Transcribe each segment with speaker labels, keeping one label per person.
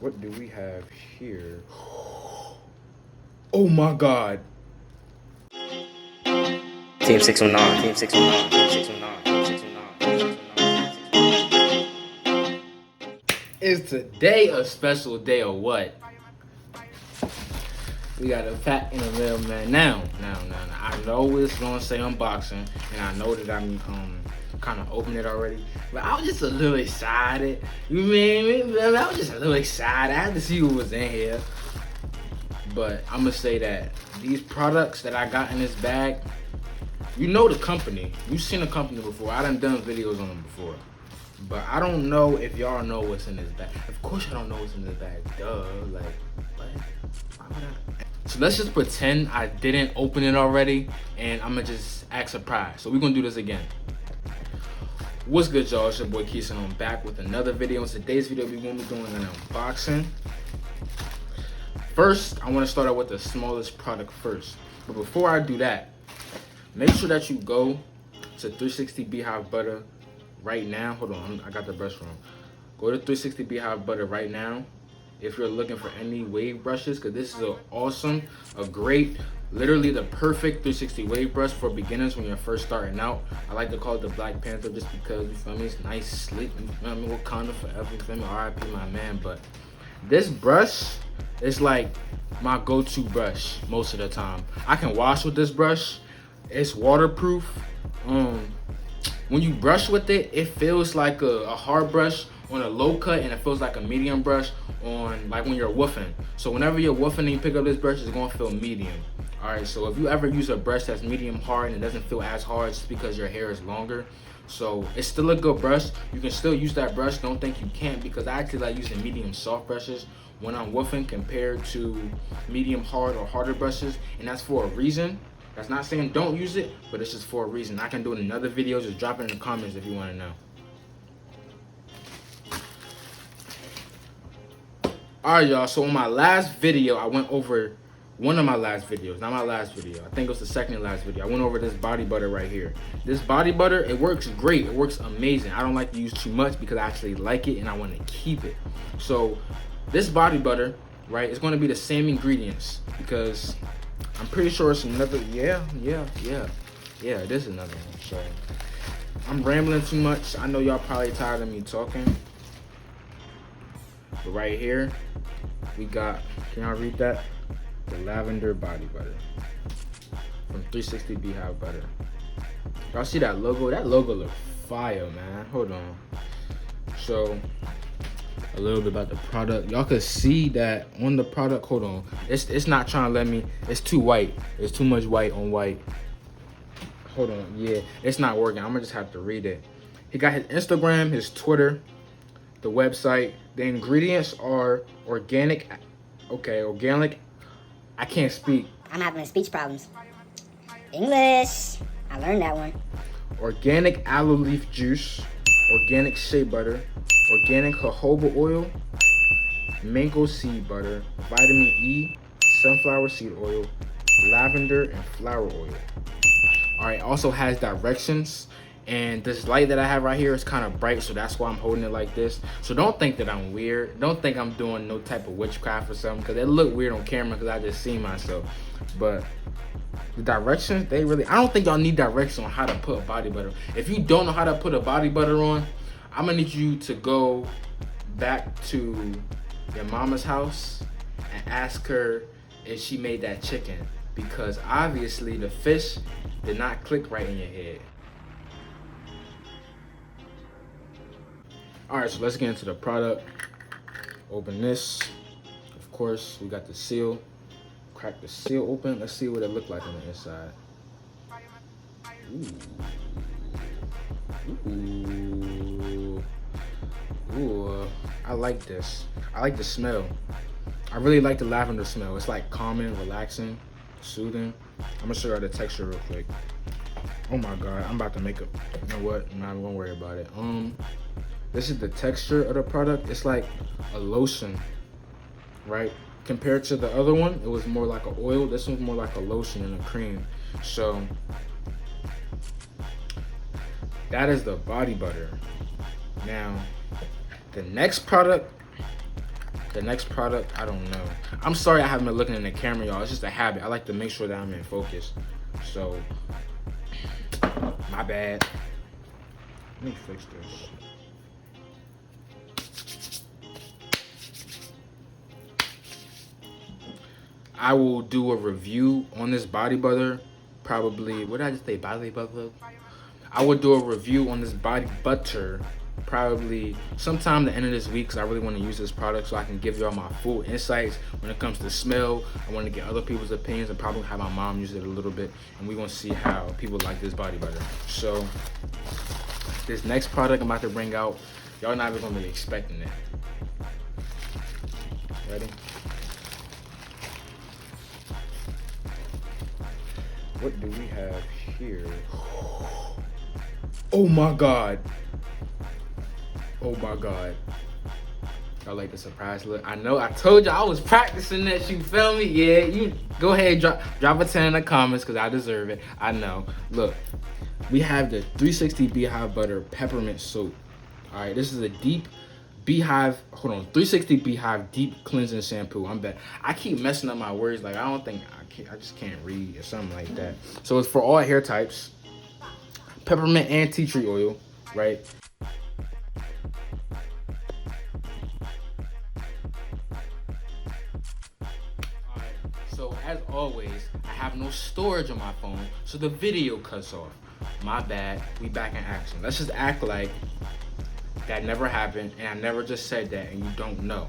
Speaker 1: What do we have here? Oh my God.
Speaker 2: Team 609, Team 609, Team 609, Team 609, Team 609.
Speaker 1: Is today a special day or what? We got a pack in the mail, man. Now. I know it's gonna say unboxing, and I know that I'm kind of opened it already, but I was just a little excited. You mean? I was just a little excited. I had to see what was in here. But I'm gonna say that these products that I got in this bag, you know the company. You've seen the company before. I done videos on them before. But I don't know if y'all know what's in this bag. Of course I don't know what's in this bag. Duh. Like, what? Why would I? So let's just pretend I didn't open it already, and I'm gonna just act surprised. So we're gonna do this again. What's good, y'all? It's your boy KISO, and I'm back with another video. In today's video, we're gonna be doing an unboxing. First, I wanna start out with the smallest product first. But before I do that, make sure that you go to 360 Beehive Butter right now. Hold on, I got the brush wrong. Go to 360 Beehive Butter right now if you're looking for any wave brushes, because this is a great, literally the perfect 360 wave brush for beginners when you're first starting out. I like to call it the Black Panther just because, you feel me, it's nice, sleek, you feel me, Wakanda forever, you feel me, RIP my man. But this brush is like my go-to brush most of the time. I can wash with this brush. It's waterproof. When you brush with it, it feels like a hard brush on a low cut, and it feels like a medium brush on like when you're woofing. So whenever you're woofing and you pick up this brush, it's gonna feel medium. All right, so if you ever use a brush that's medium hard and it doesn't feel as hard just because your hair is longer, so it's still a good brush. You can still use that brush. Don't think you can't, because I actually like using medium soft brushes when I'm woofing compared to medium hard or harder brushes, and that's for a reason. That's not saying don't use it, but it's just for a reason. I can do it in another video. Just drop it in the comments if you want to know. Alright, y'all, so in my last video, I went over one of my last videos, not my last video. I think it was the second to last video. I went over this body butter right here. This body butter, it works great. It works amazing. I don't like to use too much because I actually like it and I want to keep it. So this body butter, right, it's going to be the same ingredients, because I'm pretty sure it's another, yeah, it is another one. So I'm rambling too much. I know y'all probably tired of me talking. But right here, we got, can y'all read that? The lavender body butter from 360 Beehive Butter. Y'all see that logo? That logo look fire, man. Hold on. So a little bit about the product. Y'all could see that on the product. Hold on. It's not trying to let me. It's too white. It's too much white on white. Hold on. Yeah, it's not working. I'm gonna just have to read it. He got his Instagram, his Twitter, the website. The ingredients are organic. Okay, organic. I can't speak.
Speaker 3: I'm having speech problems. English. I learned that one.
Speaker 1: Organic aloe leaf juice, organic shea butter, organic jojoba oil, mango seed butter, vitamin E, sunflower seed oil, lavender, and flower oil. All right, also has directions. And this light that I have right here is kind of bright, so that's why I'm holding it like this. So don't think that I'm weird. Don't think I'm doing no type of witchcraft or something, because it look weird on camera because I just see myself. But the directions, they really, I don't think y'all need directions on how to put a body butter. If you don't know how to put a body butter on, I'm gonna need you to go back to your mama's house and ask her if she made that chicken, because obviously the fish did not click right in your head. All right, so let's get into the product. Open this. Of course, we got the seal. Crack the seal open. Let's see what it looked like on the inside. Ooh, I like this. I like the smell. I really like the lavender smell. It's like calming, relaxing, soothing. I'm gonna show you the texture real quick. Oh my God, I'm about to make it. You know what? I'm not even gonna worry about it. This is the texture of the product. It's like a lotion, right? Compared to the other one, it was more like an oil. This one's more like a lotion and a cream. So that is the body butter. Now, the next product The next product, I don't know. I'm sorry I haven't been looking in the camera, y'all. It's just a habit. I like to make sure that I'm in focus. So, my bad. Let me fix this. I will do a review on this body butter. Probably, what did I just say? Body butter? I will do a review on this body butter probably sometime the end of this week, because I really want to use this product so I can give y'all my full insights when it comes to smell. I want to get other people's opinions and probably have my mom use it a little bit, and we're going to see how people like this body butter. So this next product I'm about to bring out, y'all not even going to be expecting it. Ready? What do we have here? Oh my god. Oh my god. I like the surprise look. I know, I told you I was practicing that, you feel me? Yeah, you go ahead, drop a 10 in the comments, because I deserve it. I know. Look, we have the 360 Beehive Butter Peppermint Soap. All right, this is a deep Beehive, 360 Beehive Deep Cleansing Shampoo. I'm bad. I keep messing up my words. Like, I just can't read or something like that. So it's for all hair types. Peppermint and tea tree oil, right? So as always, I have no storage on my phone, so the video cuts off. My bad, we back in action. Let's just act like that never happened and I never just said that and you don't know.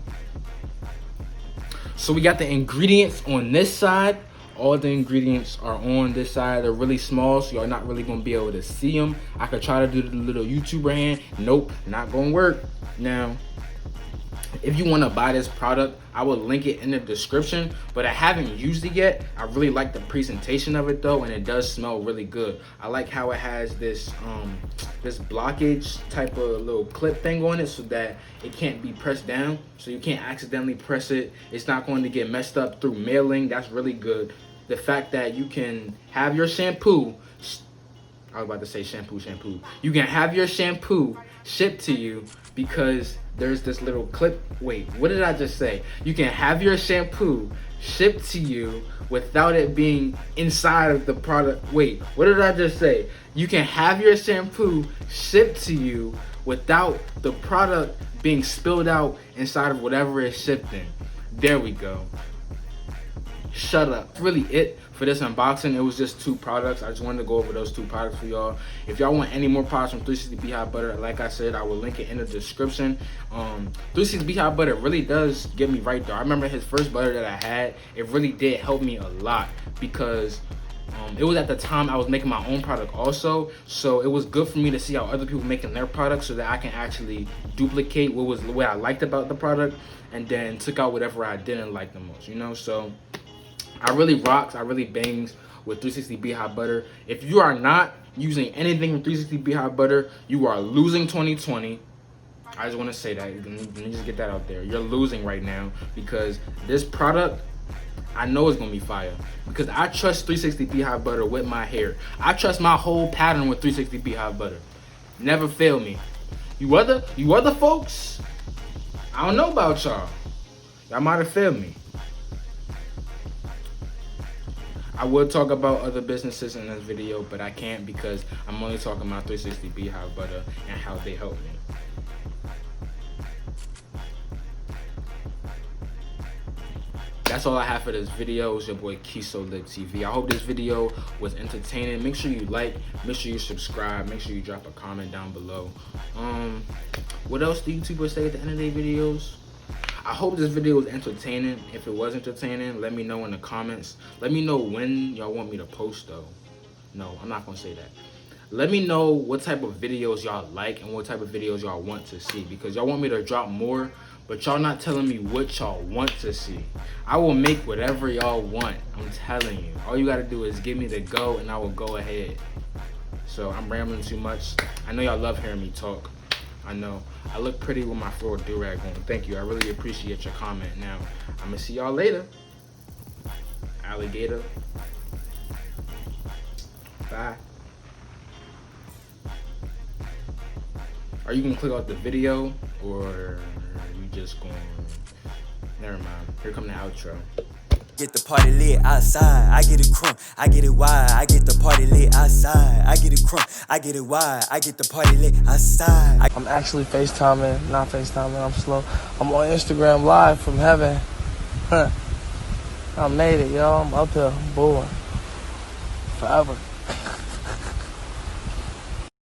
Speaker 1: So we got the ingredients on this side. All the ingredients are on this side. They're really small, so y'all not really gonna be able to see them. I could try to do the little YouTuber hand. Nope, not gonna work. Now, if you want to buy this product, I will link it in the description, but I haven't used it yet. I really like the presentation of it though, and it does smell really good. I like how it has this this blockage type of little clip thing on it, so that it can't be pressed down, so you can't accidentally press it. It's not going to get messed up through mailing. That's really good. The fact that you can have your shampoo, I was about to say shampoo. You can have your shampoo shipped to you because there's this little clip. Wait, what did I just say? You can have your shampoo shipped to you without it being inside of the product. Wait, what did I just say? You can have your shampoo shipped to you without the product being spilled out inside of whatever it's shipped in. There we go. Shut up. That's really it for this unboxing. It was just 2 products. I just wanted to go over those 2 products for y'all. If y'all want any more products from 360 Beehive Butter, like I said, I will link it in the description. 360 Beehive Butter really does get me right there. I remember his first butter that I had. It really did help me a lot because it was at the time I was making my own product also, so it was good for me to see how other people making their products so that I can actually duplicate what I liked about the product and then took out whatever I didn't like the most, you know. So I really rocks, I really bangs with 360 Beehive Butter. If you are not using anything from 360 Beehive Butter, you are losing 2020. I just want to say that. Let me just get that out there. You're losing right now because this product, I know it's going to be fire. Because I trust 360 Beehive Butter with my hair. I trust my whole pattern with 360 Beehive Butter. Never fail me. You other folks, I don't know about y'all. Y'all might have failed me. I would talk about other businesses in this video, but I can't because I'm only talking about 360 Beehive Butter and how they help me. That's all I have for this video. It's your boy KISO Lit TV. I hope this video was entertaining. Make sure you like, make sure you subscribe, make sure you drop a comment down below. What else do YouTubers say at the end of their videos? I hope this video was entertaining. If it was entertaining, let me know in the comments. Let me know when y'all want me to post though. No, I'm not gonna say that. Let me know what type of videos y'all like and what type of videos y'all want to see, because y'all want me to drop more, but y'all not telling me what y'all want to see. I will make whatever y'all want. I'm telling you. All you gotta do is give me the go and I will go ahead. So I'm rambling too much. I know y'all love hearing me talk. I know. I look pretty with my floor do-rag on. Thank you. I really appreciate your comment. Now, I'm going to see y'all later. Alligator. Bye. Or you can click out the video or you just going? Never mind. Here come the outro.
Speaker 4: Get the party lit outside, I get it crunk, I get it wide, I get the party lit outside, I get it crunk, I get it wide, I get the party lit outside.
Speaker 5: I'm actually FaceTiming, not FaceTiming, I'm slow. I'm on Instagram live from heaven. I made it, y'all. I'm up here, boy. Forever.